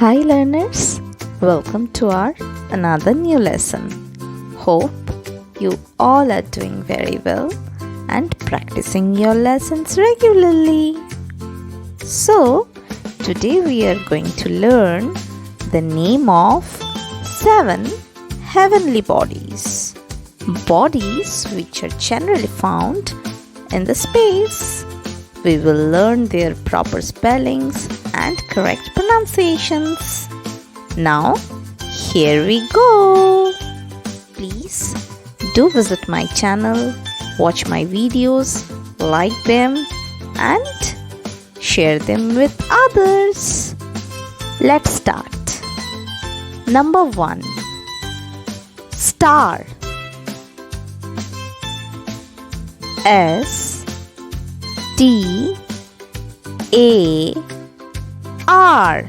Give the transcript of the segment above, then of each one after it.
Hi learners, welcome to our another new lesson. Hope you all are doing very well and practicing your lessons regularly. So, today we are going to learn the name of 7 heavenly bodies. Bodies which are generally found in the space. We will learn their proper spellings and correct pronunciations. Now, here we go. Please do visit my channel, watch my videos, like them and share them with others. Let's start. Number 1. Star. S T A R,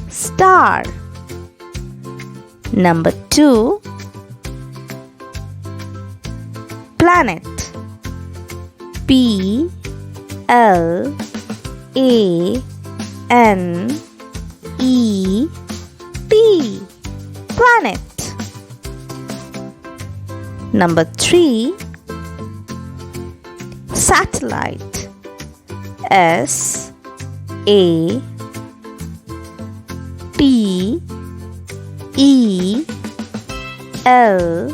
star. Number 2. Planet. P L A N E T, planet. Number 3. Satellite. S A T E L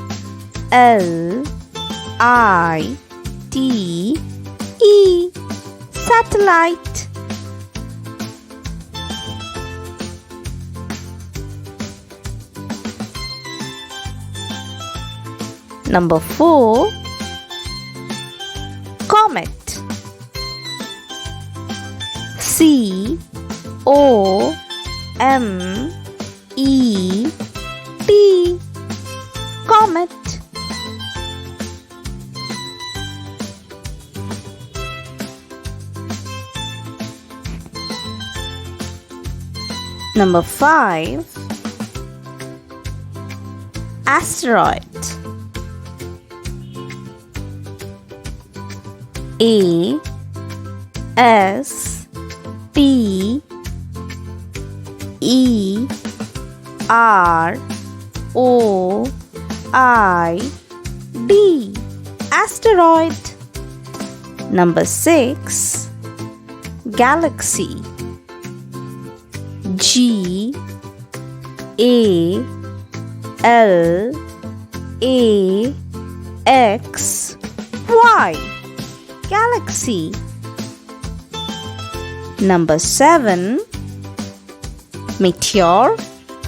L I T E, satellite. Number 4. Comet. C O M E T, comet. Number 5. Asteroid. A S T E R O I D, asteroid. Number 6. Galaxy. G A L A X Y, galaxy. Number 7. Meteor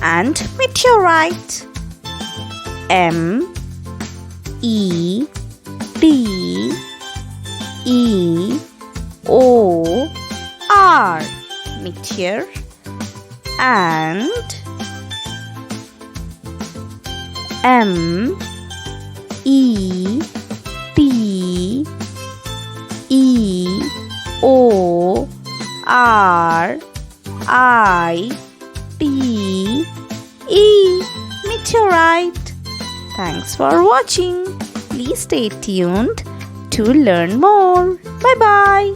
and meteorite. M E T E O R, meteor, and M E T E O R I T E, meteorite. Thanks for watching. Please stay tuned to learn more. Bye bye.